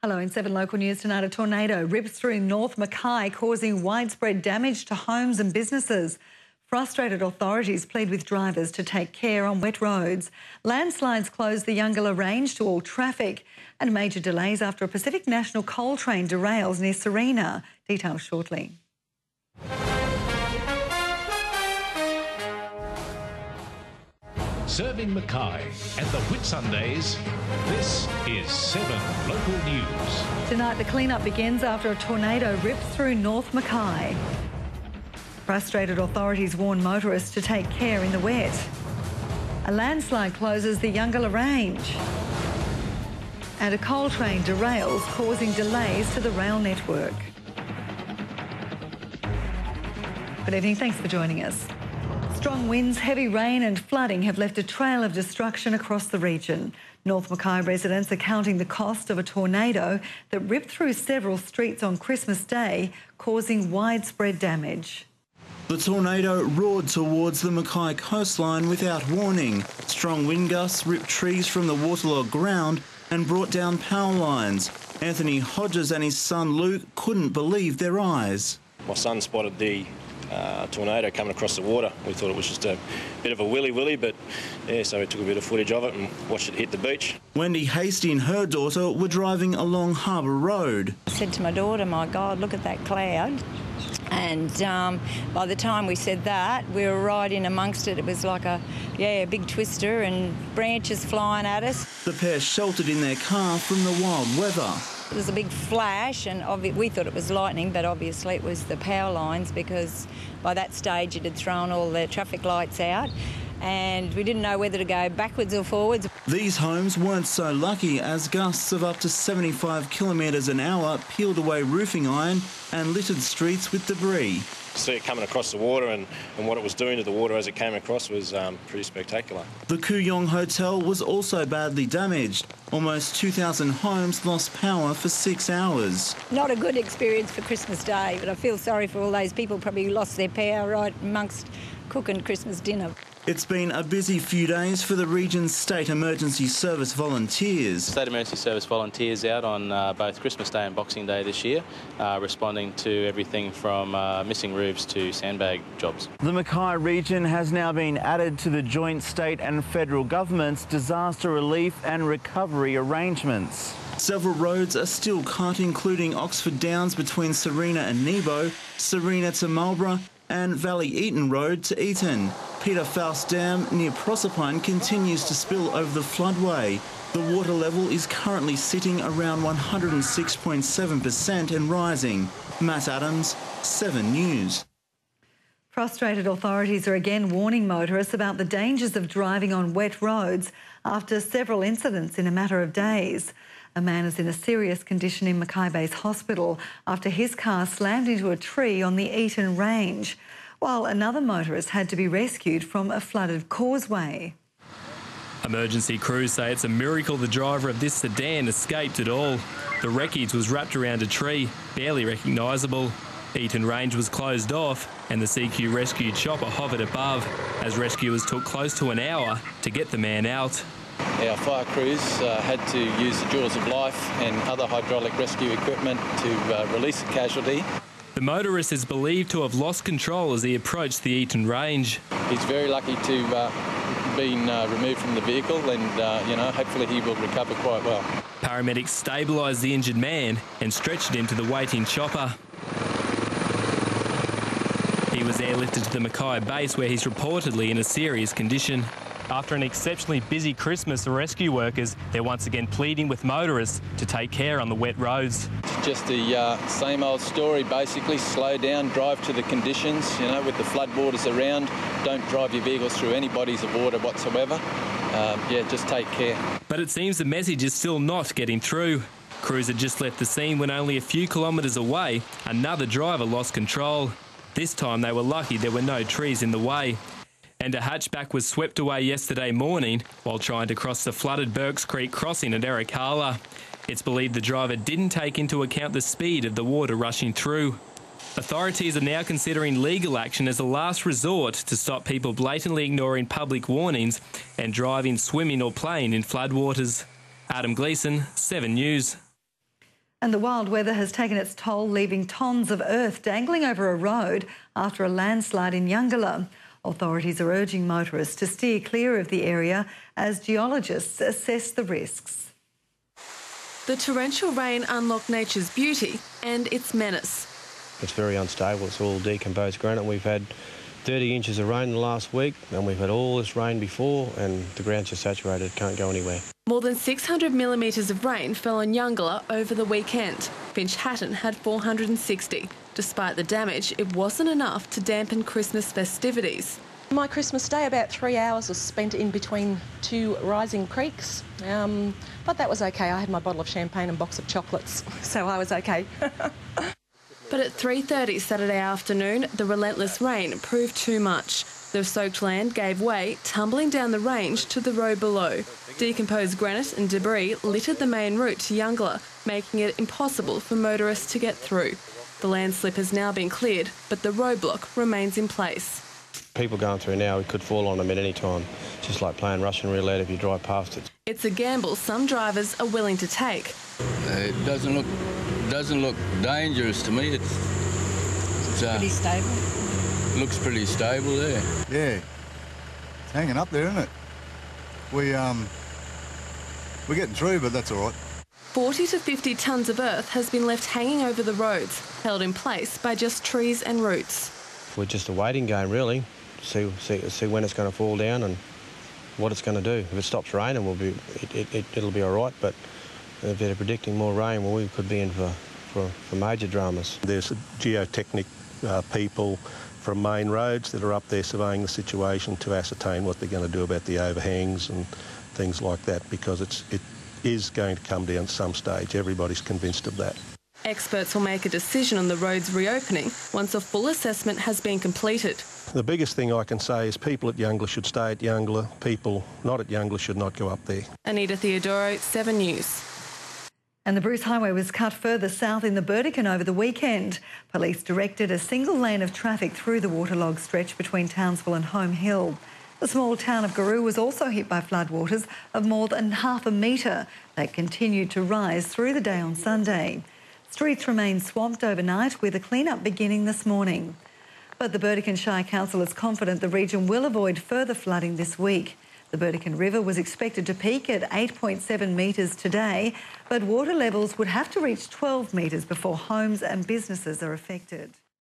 Hello, in 7 local news tonight, a tornado rips through North Mackay, causing widespread damage to homes and businesses. Frustrated authorities plead with drivers to take care on wet roads. Landslides close the Youngalla Range to all traffic, and major delays after a Pacific National coal train derails near Serena. Details shortly. Serving Mackay and the Whitsundays, this is 7 Local News. Tonight, the clean-up begins after a tornado rips through North Mackay. Frustrated authorities warn motorists to take care in the wet. A landslide closes the Youngalla Range. And a coal train derails, causing delays to the rail network. Good evening, thanks for joining us. Strong winds, heavy rain and flooding have left a trail of destruction across the region. North Mackay residents are counting the cost of a tornado that ripped through several streets on Christmas Day, causing widespread damage. The tornado roared towards the Mackay coastline without warning. Strong wind gusts ripped trees from the waterlogged ground and brought down power lines. Anthony Hodges and his son Luke couldn't believe their eyes. My son spotted the tornado coming across the water. We thought it was just a bit of a willy, but yeah, so we took a bit of footage of it and watched it hit the beach. Wendy Hasty and her daughter were driving along Harbour Road. I said to my daughter, my God, look at that cloud. And by the time we said that, we were right in amongst it. It was like a big twister and branches flying at us. The pair sheltered in their car from the wild weather. There was a big flash and we thought it was lightning, but obviously it was the power lines because by that stage it had thrown all the traffic lights out and we didn't know whether to go backwards or forwards. These homes weren't so lucky as gusts of up to 75 kilometres an hour peeled away roofing iron and littered streets with debris. See it coming across the water and what it was doing to the water as it came across was pretty spectacular. The Kooyong Hotel was also badly damaged. Almost 2,000 homes lost power for 6 hours. Not a good experience for Christmas Day, but I feel sorry for all those people probably lost their power right amongst cooking Christmas dinner. It's been a busy few days for the region's State Emergency Service volunteers. State Emergency Service volunteers out on both Christmas Day and Boxing Day this year, responding to everything from missing roofs to sandbag jobs. The Mackay region has now been added to the joint state and federal government's disaster relief and recovery arrangements. Several roads are still cut, including Oxford Downs between Serena and Nebo, Serena to Marlborough, and Valley Eaton Road to Eaton. Peter Faust Dam near Proserpine continues to spill over the floodway. The water level is currently sitting around 106.7% and rising. Matt Adams, 7 News. Frustrated authorities are again warning motorists about the dangers of driving on wet roads after several incidents in a matter of days. A man is in a serious condition in Mackay Base Hospital after his car slammed into a tree on the Eaton Range, while another motorist had to be rescued from a flooded causeway. Emergency crews say it's a miracle the driver of this sedan escaped at all. The wreckage was wrapped around a tree, barely recognisable. Eaton Range was closed off and the CQ rescue chopper hovered above as rescuers took close to an hour to get the man out. Our fire crews had to use the jaws of life and other hydraulic rescue equipment to release the casualty. The motorist is believed to have lost control as he approached the Eaton Range. He's very lucky to have been removed from the vehicle and, hopefully he will recover quite well. Paramedics stabilised the injured man and stretched him to the waiting chopper. He was airlifted to the Mackay base where he's reportedly in a serious condition. After an exceptionally busy Christmas, the rescue workers, they're once again pleading with motorists to take care on the wet roads. It's just the same old story, basically. Slow down, drive to the conditions, with the floodwaters around. Don't drive your vehicles through any bodies of water whatsoever. Just take care. But it seems the message is still not getting through. Crews had just left the scene when only a few kilometres away, another driver lost control. This time they were lucky there were no trees in the way. And a hatchback was swept away yesterday morning while trying to cross the flooded Burks Creek crossing at Ericala. It's believed the driver didn't take into account the speed of the water rushing through. Authorities are now considering legal action as a last resort to stop people blatantly ignoring public warnings and driving, swimming or playing in floodwaters. Adam Gleeson, 7 News. And the wild weather has taken its toll, leaving tons of earth dangling over a road after a landslide in Yangala. Authorities are urging motorists to steer clear of the area as geologists assess the risks. The torrential rain unlocked nature's beauty and its menace. It's very unstable. It's all decomposed granite. We've had 30 inches of rain in the last week, and we've had all this rain before, and the ground's just saturated. It can't go anywhere. More than 600 millimetres of rain fell on Yangala over the weekend. Finch Hatton had 460. Despite the damage, it wasn't enough to dampen Christmas festivities. My Christmas day, about 3 hours was spent in between two rising creeks, but that was okay. I had my bottle of champagne and box of chocolates, so I was okay. But at 3:30 Saturday afternoon, the relentless rain proved too much. The soaked land gave way, tumbling down the range to the road below. Decomposed granite and debris littered the main route to Yangala, making it impossible for motorists to get through. The landslip has now been cleared, but the roadblock remains in place. People going through now, it could fall on them at any time. It's just like playing Russian roulette if you drive past it. It's a gamble some drivers are willing to take. It doesn't look dangerous to me. It's pretty stable. Looks pretty stable there. Yeah, it's hanging up there, isn't it? We're getting through, but that's all right. 40 to 50 tonnes of earth has been left hanging over the roads, held in place by just trees and roots. We're just a waiting game, really, to see when it's going to fall down and what it's going to do. If it stops raining, it'll be all right, but if they're predicting more rain, well, we could be in for major dramas. There's geotechnic people from main roads that are up there surveying the situation to ascertain what they're going to do about the overhangs and things like that, because it is going to come down at some stage. Everybody's convinced of that. Experts will make a decision on the road's reopening once a full assessment has been completed. The biggest thing I can say is people at Yangala should stay at Yangala. People not at Yangala should not go up there. Anita Theodoro, 7 News. And the Bruce Highway was cut further south in the Burdekin over the weekend. Police directed a single lane of traffic through the waterlogged stretch between Townsville and Home Hill. The small town of Garoo was also hit by floodwaters of more than half a metre. They continued to rise through the day on Sunday. Streets remained swamped overnight, with a clean-up beginning this morning. But the Burdekin Shire Council is confident the region will avoid further flooding this week. The Burdekin River was expected to peak at 8.7 metres today, but water levels would have to reach 12 metres before homes and businesses are affected.